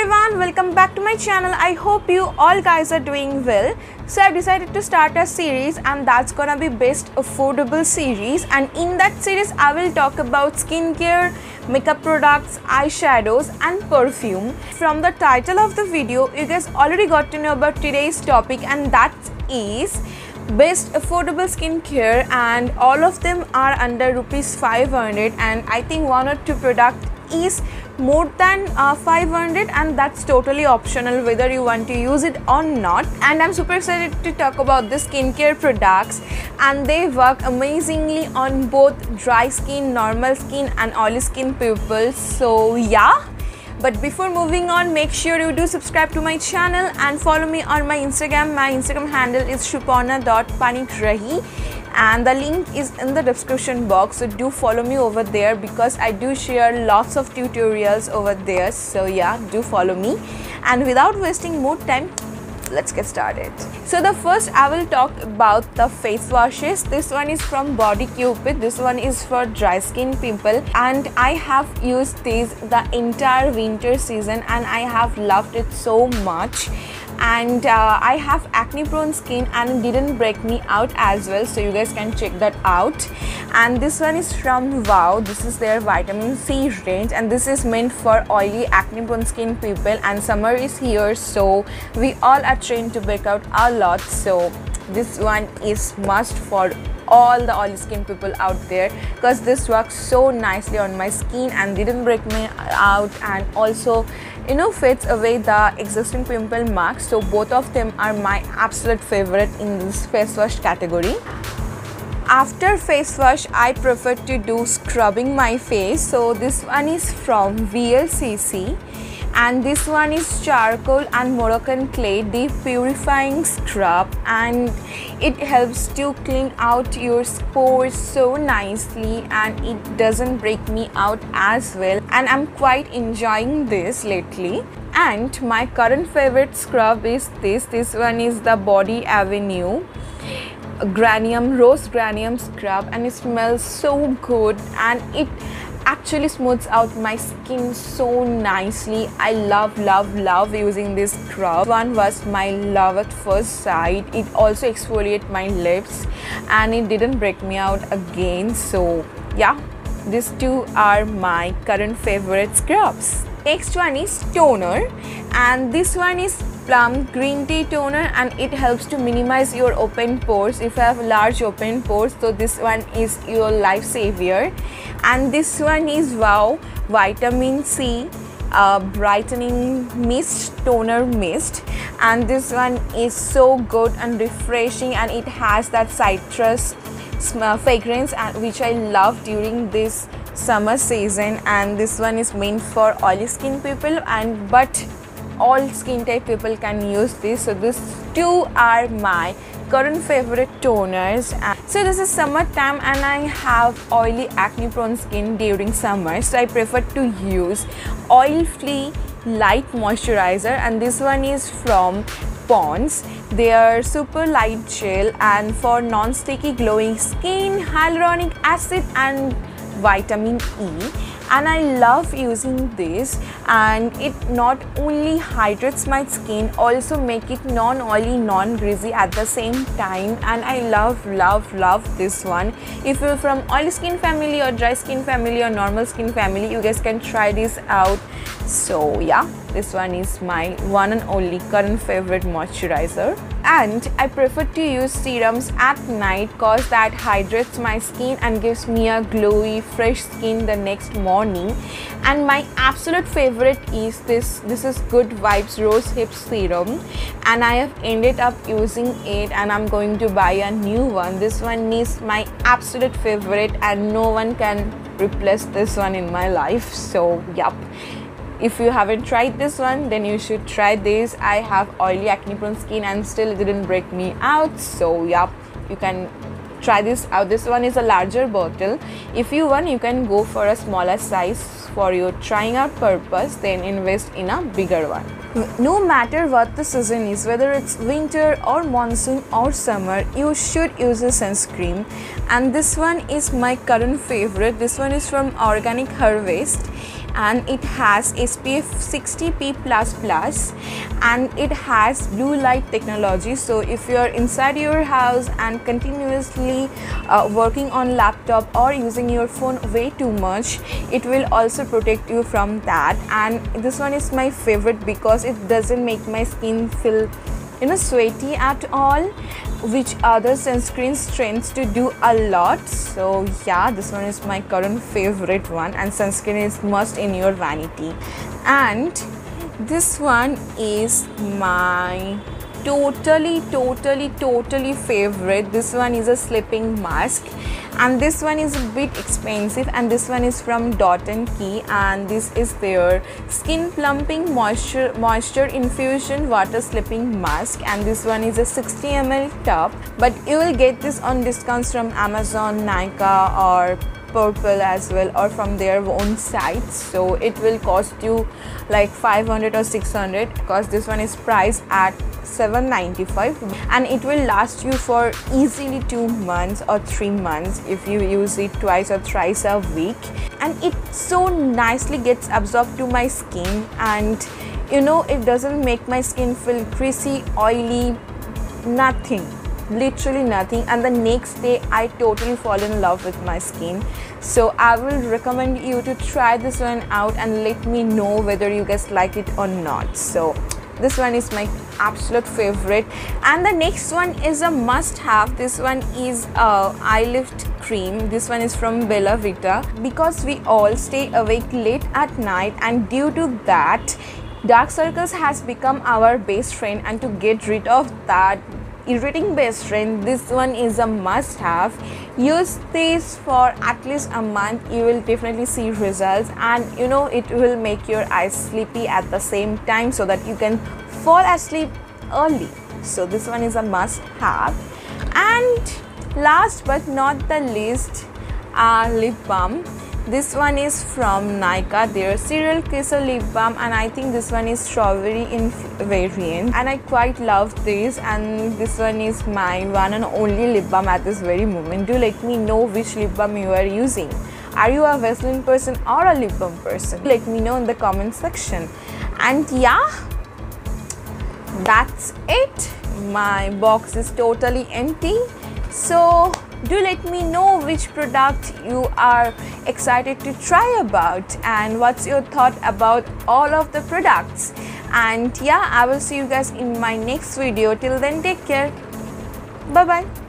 everyone, welcome back to my channel. I hope you all guys are doing well. So I've decided to start a series, and that's gonna be best affordable series, and in that series I will talk about skincare, makeup products, eyeshadows and perfume. From the title of the video you guys already got to know about today's topic, and that is best affordable skincare, and all of them are under rupees 500, and I think one or two product is more than 500, and that's totally optional whether you want to use it or not. And I'm super excited to talk about the skincare products, and they work amazingly on both dry skin, normal skin and oily skin people. So yeah, but before moving on, make sure you do subscribe to my channel and follow me on my Instagram. My Instagram handle is shuparna.panigrahi, and the link is in the description box, so do follow me over there because I do share lots of tutorials over there. So yeah, do follow me, and without wasting more time, let's get started. So the first I will talk about the face washes. This one is from Body Cupid. This one is for dry skin people, and I have used this the entire winter season and I have loved it so much. And I have acne prone skin and it didn't break me out as well, so you guys can check that out. And this one is from Wow. This is their vitamin C range, and this is meant for oily acne prone skin people, and summer is here, so we all are trained to break out a lot, so this one is must for all the oily skin people out there, because this works so nicely on my skin and didn't break me out, and also fades away the existing pimple marks. So both of them are my absolute favorite in this face wash category. After face wash, I prefer to do scrubbing my face. So this one is from VLCC, and this one is charcoal and Moroccan clay deep purifying scrub, and it helps to clean out your pores so nicely, and it doesn't break me out as well, and I'm quite enjoying this lately. And my current favorite scrub is this one is the Body Avenue Rose Granium scrub, and it smells so good and it actually smooths out my skin so nicely. I love using this scrub. One was my love at first sight. It also exfoliates my lips and it didn't break me out again. So yeah, these two are my current favorite scrubs. Next one is toner, and this one is Plum Green Tea Toner, and it helps to minimize your open pores if you have large open pores, so this one is your lifesaver. And this one is Wow Vitamin C Brightening Mist Toner Mist, and this one is so good and refreshing, and it has that citrus fragrance which I love during this summer season. And this one is meant for oily skin people, but all skin type people can use this. So these two are my current favorite toners. So this is summertime and I have oily acne prone skin during summer, so I prefer to use oil free light moisturizer, and this one is from Pond's. They are super light gel, and for non-sticky glowing skin, hyaluronic acid and vitamin E, and I love using this, and it not only hydrates my skin, also make it non-oily, non-greasy at the same time, and I love this one. If you're from oily skin family or dry skin family or normal skin family, you guys can try this out. So yeah, this one is my one and only current favorite moisturizer. And I prefer to use serums at night because that hydrates my skin and gives me a glowy fresh skin the next morning. And my absolute favorite is this is Good Vibes Rose Hip Serum, and I have ended up using it and I'm going to buy a new one. This one is my absolute favorite and no one can replace this one in my life. So yup, if you haven't tried this one, then you should try this. I have oily acne prone skin and still it didn't break me out, so yeah, you can try this out. This one is a larger bottle. If you want, you can go for a smaller size for your trying out purpose, then invest in a bigger one. No matter what the season is, whether it's winter or monsoon or summer, you should use a sunscreen, and this one is my current favorite. This one is from Organic Harvest, and it has SPF 60p++, and it has blue light technology. So if you're inside your house and continuously working on laptop or using your phone way too much, it will also protect you from that. And this one is my favorite because it doesn't make my skin feel sweaty at all, which other sunscreens tends to do a lot. So yeah, this one is my current favorite one, and sunscreen is must in your vanity. And this one is my totally favorite. This one is a sleeping mask, and this one is a bit expensive, and this one is from Dot & Key, and this is their skin plumping moisture infusion water sleeping mask, and this one is a 60 ml tub, but you will get this on discounts from Amazon, Nykaa or Purple as well, or from their own sites. So it will cost you like 500 or 600 because this one is priced at $7.95, and it will last you for easily 2 months or 3 months if you use it twice or thrice a week. And it so nicely gets absorbed to my skin, and it doesn't make my skin feel greasy, oily, nothing, literally nothing. And the next day I totally fall in love with my skin. So I will recommend you to try this one out and let me know whether you guys like it or not. So this one is my absolute favorite. And the next one is a must have. This one is a eye lift cream. This one is from Bella Vita, because we all stay awake late at night, and due to that, dark circles has become our best friend. And to get rid of that irritating best friend, this one is a must have. Use this for at least a month, you will definitely see results, and it will make your eyes sleepy at the same time so that you can fall asleep early. So this one is a must have. And last but not the least, lip balm. This one is from Nykaa, their Serial Kisser lip balm, and I think this one is strawberry in variant, and I quite love this. And this one is my one and only lip balm at this very moment. Do let me know which lip balm you are using. Are you a Vaseline person or a lip balm person? Let me know in the comment section. And yeah, that's it. My box is totally empty. So do let me know which product you are excited to try about, and what's your thought about all of the products. And yeah, I will see you guys in my next video. Till then, take care. Bye bye.